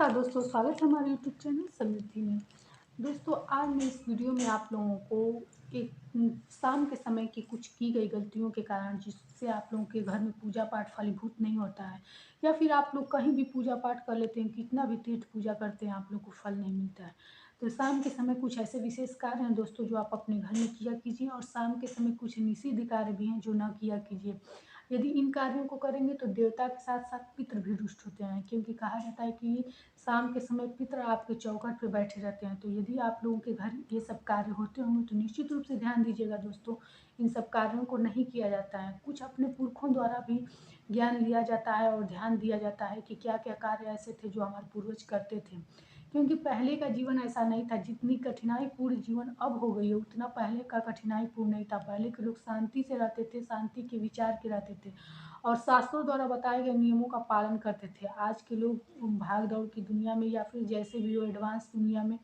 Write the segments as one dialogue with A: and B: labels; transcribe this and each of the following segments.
A: नमस्कार दोस्तों, स्वागत है हमारे यूट्यूब चैनल समृद्धि में। दोस्तों, आज मैं इस वीडियो में आप लोगों को एक शाम के समय की कुछ की गई गलतियों के कारण जिससे आप लोगों के घर में पूजा पाठ फलीभूत नहीं होता है, या फिर आप लोग कहीं भी पूजा पाठ कर लेते हैं, कितना भी तीर्थ पूजा करते हैं, आप लोग को फल नहीं मिलता है। तो शाम के समय कुछ ऐसे विशेष कार्य हैं दोस्तों जो आप अपने घर में किया कीजिए, और शाम के समय कुछ निषिद्ध कार्य भी हैं जो ना किया कीजिए। यदि इन कार्यों को करेंगे तो देवता के साथ साथ पितृ भी रुष्ट होते हैं, क्योंकि कहा जाता है कि शाम के समय पितृ आपके चौखट पे बैठे रहते हैं। तो यदि आप लोगों के घर ये सब कार्य होते होंगे तो निश्चित रूप से ध्यान दीजिएगा दोस्तों, इन सब कार्यों को नहीं किया जाता है। कुछ अपने पुरखों द्वारा भी ज्ञान लिया जाता है और ध्यान दिया जाता है कि क्या क्या कार्य ऐसे थे जो हमारे पूर्वज करते थे, क्योंकि पहले का जीवन ऐसा नहीं था। जितनी कठिनाईपूर्ण जीवन अब हो गई है उतना पहले का कठिनाईपूर्ण नहीं था। पहले के लोग शांति से रहते थे, शांति के विचार के रहते थे और शास्त्रों द्वारा बताए गए नियमों का पालन करते थे। आज के लोग भाग दौड़ की दुनिया में या फिर जैसे भी हो एडवांस दुनिया में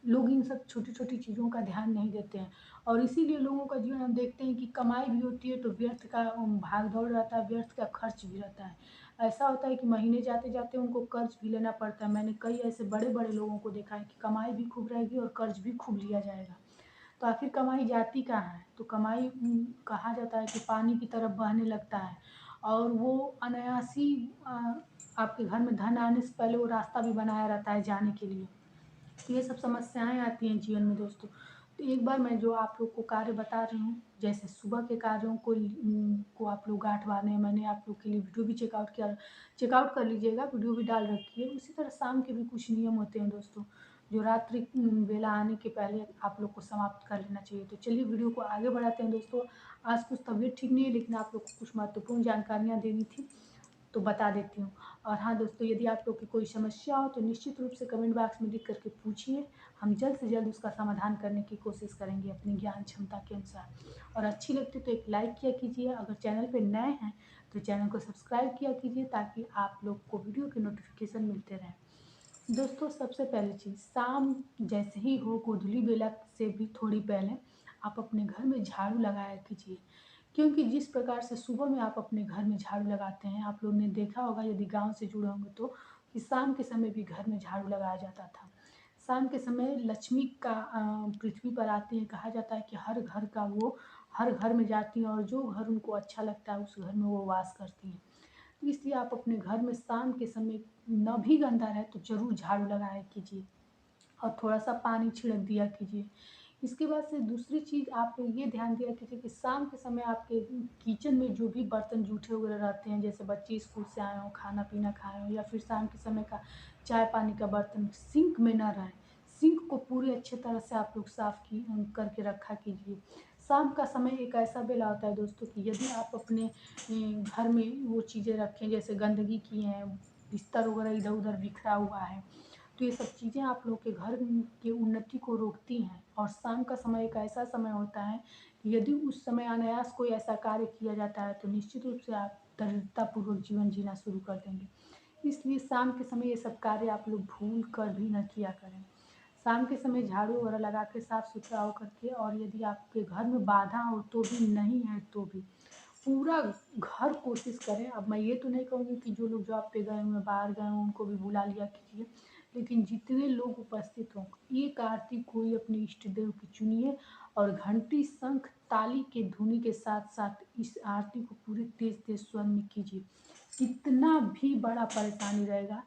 A: लोग इन सब छोटी छोटी चीज़ों का ध्यान नहीं देते हैं, और इसीलिए लोगों का जीवन हम देखते हैं कि कमाई भी होती है तो व्यर्थ का भाग दौड़ रहता है, व्यर्थ का खर्च भी रहता है। ऐसा होता है कि महीने जाते जाते उनको कर्ज भी लेना पड़ता है। मैंने कई ऐसे बड़े बड़े लोगों को देखा है कि कमाई भी खूब रहेगी और कर्ज भी खूब लिया जाएगा। तो आखिर कमाई जाती कहाँ है? तो कमाई कहा जाता है कि पानी की तरफ बहने लगता है, और वो अनायास ही आपके घर में धन आने से पहले वो रास्ता भी बनाया रहता है जाने के लिए। तो ये सब समस्याएँ आती हैं जीवन में दोस्तों। तो एक बार मैं जो आप लोग को कार्य बता रही हूँ, जैसे सुबह के कार्यों को आप लोग गाँठ बाँधे हैं, मैंने आप लोग के लिए वीडियो भी चेकआउट कर लीजिएगा, वीडियो भी डाल रखी है। उसी तरह शाम के भी कुछ नियम होते हैं दोस्तों, जो रात्रि बेला आने के पहले आप लोग को समाप्त कर लेना चाहिए। तो चलिए वीडियो को आगे बढ़ाते हैं दोस्तों। आज कुछ तबीयत ठीक नहीं है, लेकिन आप लोग को कुछ महत्वपूर्ण जानकारियाँ देनी थी, तो बता देती हूँ। और हाँ दोस्तों, यदि आप लोग की कोई समस्या हो तो निश्चित रूप से कमेंट बॉक्स में लिख करके पूछिए। हम जल्द से जल्द उसका समाधान करने की कोशिश करेंगे अपनी ज्ञान क्षमता के अनुसार। और अच्छी लगती तो एक लाइक किया कीजिए, अगर चैनल पे नए हैं तो चैनल को सब्सक्राइब किया कीजिए, ताकि आप लोग को वीडियो के नोटिफिकेशन मिलते रहें। दोस्तों, सबसे पहली चीज़, शाम जैसे ही हो गोधूली बेला से भी थोड़ी पहले आप अपने घर में झाड़ू लगाया कीजिए, क्योंकि जिस प्रकार से सुबह में आप अपने घर में झाड़ू लगाते हैं, आप लोगों ने देखा होगा यदि गांव से जुड़े होंगे तो, कि शाम के समय भी घर में झाड़ू लगाया जाता था। शाम के समय लक्ष्मी का पृथ्वी पर आती है। कहा जाता है कि हर घर में जाती हैं और जो घर उनको अच्छा लगता है उस घर में वो वास करती हैं। तो इसलिए आप अपने घर में शाम के समय न भी गंदा रहे तो ज़रूर झाड़ू लगाया कीजिए और थोड़ा-सा पानी छिड़क दिया कीजिए। इसके बाद से दूसरी चीज़ आप लोग ये ध्यान दिया कीजिए कि शाम के समय आपके किचन में जो भी बर्तन जूठे वगैरह रहते हैं, जैसे बच्चे स्कूल से आए हों, खाना-पीना खाए हों, या फिर शाम के समय का चाय-पानी का बर्तन सिंक में ना रहे। सिंक को पूरे अच्छे तरह से आप लोग करके रखा कीजिए। शाम का समय एक ऐसा बेला होता है दोस्तों कि यदि आप अपने घर में वो चीज़ें रखें, जैसे गंदगी की हैं, बिस्तर वगैरह इधर-उधर बिखरा हुआ है, तो ये सब चीज़ें आप लोग के घर की उन्नति को रोकती हैं। और शाम का समय एक ऐसा समय होता है कि यदि उस समय अनायास कोई ऐसा कार्य किया जाता है तो निश्चित रूप से आप दरिद्रतापूर्वक जीवन जीना शुरू कर देंगे। इसलिए शाम के समय ये सब कार्य आप लोग भूल कर भी ना किया करें। शाम के समय झाड़ू वगैरह लगा के साफ-सुथरा हो करके, और यदि आपके घर में बाधा हो तो भी, नहीं है तो भी, पूरा घर कोशिश करें। अब मैं ये तो नहीं कहूँगी कि जो लोग जॉब पे गए हुए हैं, बाहर गए हों, उनको भी बुला लिया कीजिए, लेकिन जितने लोग उपस्थित हों, एक आरती कोई अपने इष्ट देव की चुनिए, और घंटी, शंख, ताली के धुनी के साथ-साथ इस आरती को पूरे तेज-तेज स्वर में कीजिए। कितना भी बड़ा परेशानी रहेगा,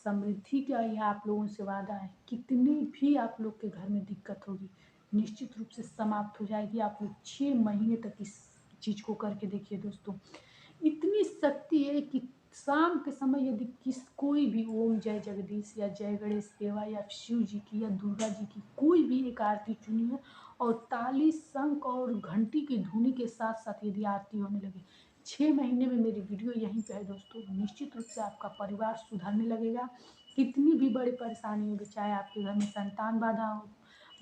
A: समृद्धि का यह आप लोगों से वादा है, कितनी भी आप लोग के घर में दिक्कत होगी, निश्चित रूप से समाप्त हो जाएगी। आप लोग 6 महीने तक इस चीज़ को करके देखिए दोस्तों। इतनी शक्ति है कि शाम के समय यदि कोई भी ओम जय जगदीश या जय गणेश सेवा या शिव जी की या दुर्गा जी की कोई भी एक आरती चुनिए, और ताली, शंख और घंटी की धुनी के साथ-साथ यदि आरती होने लगे, 6 महीने में, मेरी वीडियो यहीं पे है दोस्तों, निश्चित रूप से आपका परिवार सुधरने लगेगा। कितनी भी बड़ी परेशानी होगी, चाहे आपके घर में संतान बाधा हो,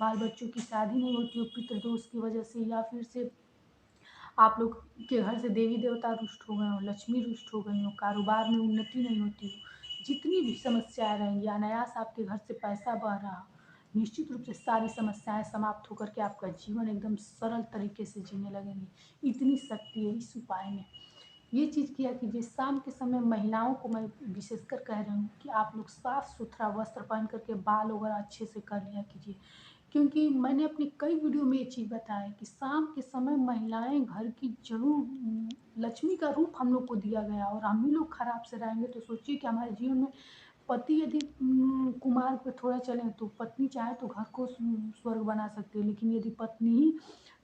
A: बाल बच्चों की शादी नहीं होती हो पितृदोष की वजह से, या फिर से आप लोग के घर से देवी देवता रुष्ट हो गए हों, लक्ष्मी रुष्ट हो गई हों, कारोबार में उन्नति नहीं होती हो, जितनी भी समस्याएँ रहेंगी, अनायास आपके घर से पैसा बह रहा हो, निश्चित रूप से सारी समस्याएँ समाप्त होकर के आपका जीवन एकदम सरल तरीके से जीने लगेंगे। इतनी शक्ति है इस उपाय में। ये चीज़ किया कीजिए। शाम के समय महिलाओं को मैं विशेषकर कह रही हूँ कि आप लोग साफ-सुथरा वस्त्र पहन कर के बाल वगैरह अच्छे से कर लिया कीजिए। क्योंकि मैंने अपनी कई वीडियो में ये चीज़ बताया है कि शाम के समय महिलाएँ घर की ज़रूर लक्ष्मी का रूप हम लोग को दिया गया है, और हम ही लोग खराब से रहेंगे तो सोचिए कि हमारे जीवन में पति यदि कुमार्ग पे थोड़ा चले तो पत्नी चाहे तो घर को स्वर्ग बना सकती है, लेकिन यदि पत्नी ही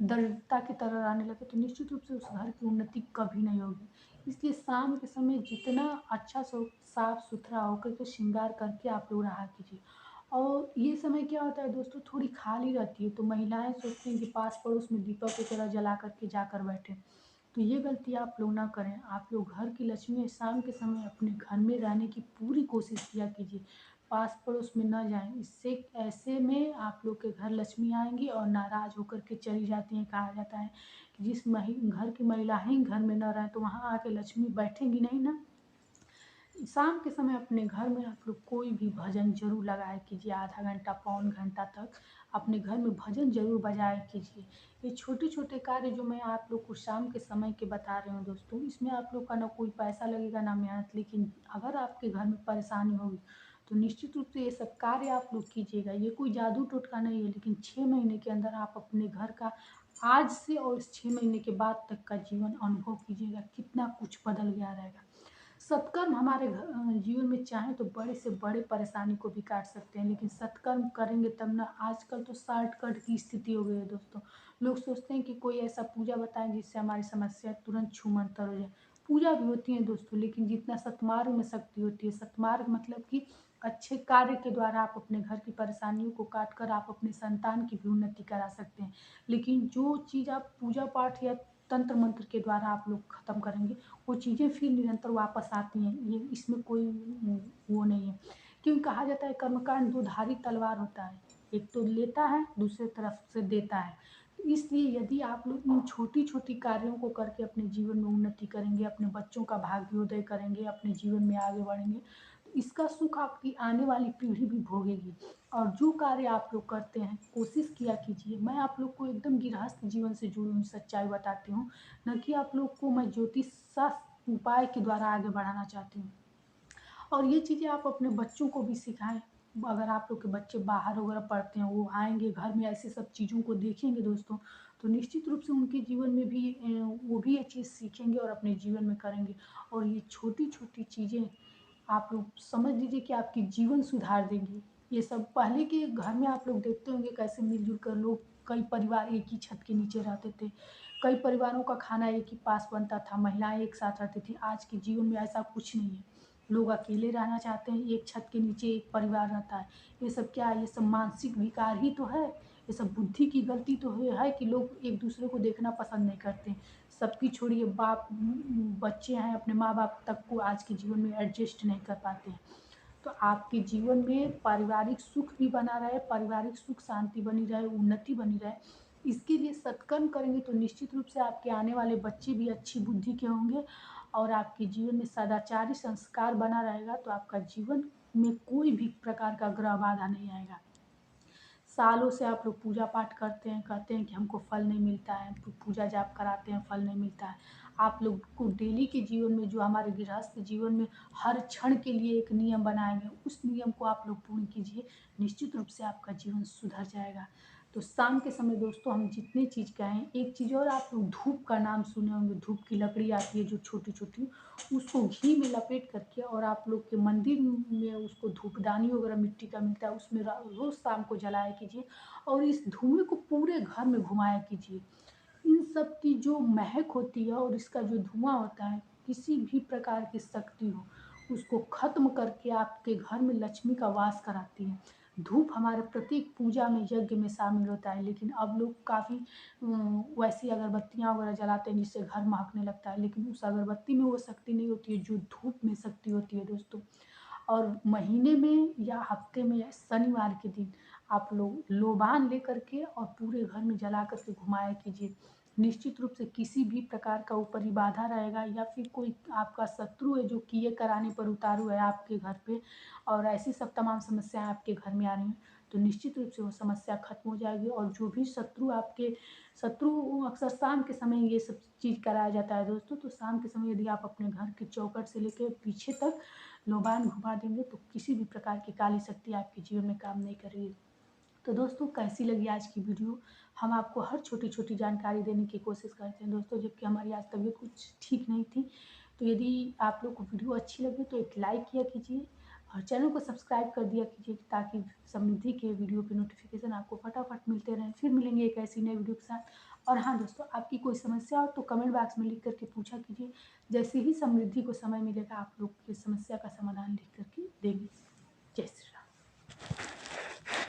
A: दरिद्रता की तरह रहने लगे तो निश्चित रूप से उस घर की उन्नति कभी नहीं होगी। इसलिए शाम के समय जितना अच्छा साफ-सुथरा होकर के श्रृंगार करके आप लोग रहा कीजिए। और ये समय क्या होता है दोस्तों, थोड़ी खाली रहती है, तो महिलाएँ सोचती हैं कि पास-पड़ोस में दीपक की तरह जला कर के जाकर बैठें। तो ये गलती आप लोग ना करें। आप लोग घर की लक्ष्मी शाम के समय अपने घर में रहने की पूरी कोशिश किया कीजिए। पास-पड़ोस में ना जाएँ, इससे ऐसे में आप लोग के घर लक्ष्मी आएँगी और नाराज़ होकर के चली जाती हैं। कहा जाता है कि जिस घर की महिलाएँ घर में ना रहें, तो वहाँ आके लक्ष्मी बैठेंगी नहीं ना। शाम के समय अपने घर में आप लोग कोई भी भजन ज़रूर लगाया कीजिए, आधा घंटा, पौन घंटा तक अपने घर में भजन ज़रूर बजाया कीजिए। ये छोटे-छोटे कार्य जो मैं आप लोग को शाम के समय के बता रही हूँ दोस्तों, इसमें आप लोग का ना कोई पैसा लगेगा, ना मेहनत, लेकिन अगर आपके घर में परेशानी होगी, तो निश्चित रूप से ये सब कार्य आप लोग कीजिएगा। ये कोई जादू टोटका नहीं है, लेकिन 6 महीने के अंदर आप अपने घर का आज से और इस 6 महीने के बाद तक का जीवन अनुभव कीजिएगा, कितना कुछ बदल गया रहेगा। सत्कर्म हमारे जीवन में चाहें तो बड़े से बड़े परेशानी को भी काट सकते हैं, लेकिन सत्कर्म करेंगे तब ना। आजकल तो शॉर्टकट की स्थिति हो गई है दोस्तों। लोग सोचते हैं कि कोई ऐसा पूजा बताएं जिससे हमारी समस्या तुरंत छूमंतर हो जाए। पूजा भी होती है दोस्तों, लेकिन जितना सतमार्ग में शक्ति होती है, सतमार्ग मतलब कि अच्छे कार्य के द्वारा आप अपने घर की परेशानियों को काट कर आप अपने संतान की भी उन्नति करा सकते हैं। लेकिन जो चीज़ आप पूजा पाठ या तंत्र मंत्र के द्वारा आप लोग खत्म करेंगे, वो चीज़ें फिर निरंतर वापस आती हैं। ये इसमें कोई वो नहीं है। क्यों कहा जाता है कर्मकांड दो धारी तलवार होता है, एक तो लेता है, दूसरे तरफ से देता है। तो इसलिए यदि आप लोग इन छोटी-छोटी कार्यों को करके अपने जीवन में उन्नति करेंगे, अपने बच्चों का भाग्योदय करेंगे, अपने जीवन में आगे बढ़ेंगे, तो इसका सुख आपकी आने वाली पीढ़ी भी भोगेगी। और जो कार्य आप लोग करते हैं, कोशिश किया कीजिए। मैं आप लोग को एकदम गृहस्थ जीवन से जुड़ी हुई सच्चाई बताती हूँ, ना कि आप लोग को मैं ज्योतिष शास्त्र उपाय के द्वारा आगे बढ़ाना चाहती हूँ। और ये चीज़ें आप अपने बच्चों को भी सिखाएँ। अगर आप लोग के बच्चे बाहर वगैरह पढ़ते हैं, वो आएँगे घर में ऐसी सब चीज़ों को देखेंगे दोस्तों, तो निश्चित रूप से उनके जीवन में भी वो भी ये चीज़ सीखेंगे और अपने जीवन में करेंगे। और ये छोटी-छोटी चीज़ें आप लोग समझ लीजिए कि आपकी जीवन सुधार देंगी। ये सब पहले के घर में आप लोग देखते होंगे कैसे मिल-जुल कर लोग, कई परिवार एक ही छत के नीचे रहते थे। कई परिवारों का खाना एक ही पास बनता था, महिलाएँ एक साथ रहती थी। आज के जीवन में ऐसा कुछ नहीं है। लोग अकेले रहना चाहते हैं, एक छत के नीचे एक परिवार रहता है। ये सब क्या है? ये सब मानसिक विकार ही तो है। ये सब बुद्धि की गलती तो है कि लोग एक-दूसरे को देखना पसंद नहीं करते। सबकी छोड़िए, बच्चे हैं, अपने माँ-बाप तक को आज के जीवन में एडजस्ट नहीं कर पाते हैं। तो आपके जीवन में पारिवारिक सुख भी बना रहे, पारिवारिक सुख शांति बनी रहे, उन्नति बनी रहे, इसके लिए सत्कर्म करेंगे तो निश्चित रूप से आपके आने वाले बच्चे भी अच्छी बुद्धि के होंगे और आपके जीवन में सदाचारी संस्कार बना रहेगा, तो आपका जीवन में कोई भी प्रकार का ग्रह बाधा नहीं आएगा। सालों से आप लोग पूजा पाठ करते हैं, कहते हैं कि हमको फल नहीं मिलता है, पूजा जाप कराते हैं, फल नहीं मिलता है। आप लोग को डेली के जीवन में, जो हमारे गृहस्थ जीवन में हर क्षण के लिए एक नियम बनाए गए, उस नियम को आप लोग पूर्ण कीजिए, निश्चित रूप से आपका जीवन सुधर जाएगा। तो शाम के समय दोस्तों हम जितनी चीज़ कहें, एक चीज़ और, आप लोग धूप का नाम सुने होंगे, धूप की लकड़ी आती है जो छोटी-छोटी, उसको घी में लपेट करके और आप लोग के मंदिर में उसको धूपदानी वगैरह मिट्टी का मिलता है, उसमें रोज़ शाम को जलाया कीजिए और इस धुएँ को पूरे घर में घुमाया कीजिए। इन सब की जो महक होती है और इसका जो धुआँ होता है, किसी भी प्रकार की शक्ति हो, उसको ख़त्म करके आपके घर में लक्ष्मी का वास कराती है। धूप हमारे प्रत्येक पूजा में, यज्ञ में शामिल होता है, लेकिन अब लोग काफ़ी वैसी अगरबत्तियाँ वगैरह जलाते हैं जिससे घर महकने लगता है, लेकिन उस अगरबत्ती में वो शक्ति नहीं होती है जो धूप में शक्ति होती है दोस्तों। और महीने में या हफ्ते में या शनिवार के दिन आप लोग लोबान लेकर के और पूरे घर में जला कर के घुमाया कीजिए। निश्चित रूप से किसी भी प्रकार का ऊपरी बाधा रहेगा या फिर कोई आपका शत्रु है जो किए कराने पर उतारू है आपके घर पे, और ऐसी सब तमाम समस्याएं आपके घर में आ रही हैं, तो निश्चित रूप से वो समस्या खत्म हो जाएगी। और जो भी शत्रु अक्सर शाम के समय ये सब चीज़ कराया जाता है दोस्तों। तो शाम के समय यदि आप अपने घर के चौखट से लेकर पीछे तक लोबान घुमा देंगे तो किसी भी प्रकार की काली शक्ति आपके जीवन में काम नहीं करेगी। तो दोस्तों कैसी लगी आज की वीडियो? हम आपको हर छोटी छोटी जानकारी देने की कोशिश करते हैं दोस्तों, जबकि हमारी आज तबीयत कुछ ठीक नहीं थी। तो यदि आप लोग को वीडियो अच्छी लगे तो एक लाइक किया कीजिए और चैनल को सब्सक्राइब कर दिया कीजिए, ताकि समृद्धि के वीडियो के नोटिफिकेशन आपको फटाफट मिलते रहें। फिर मिलेंगे एक ऐसी नई वीडियो के साथ। और हाँ दोस्तों, आपकी कोई समस्या हो तो कमेंट बॉक्स में लिख करके पूछा कीजिए। जैसे ही समृद्धि को समय मिलेगा आप लोग की समस्या का समाधान लिख करके देंगे। जय श्री राम।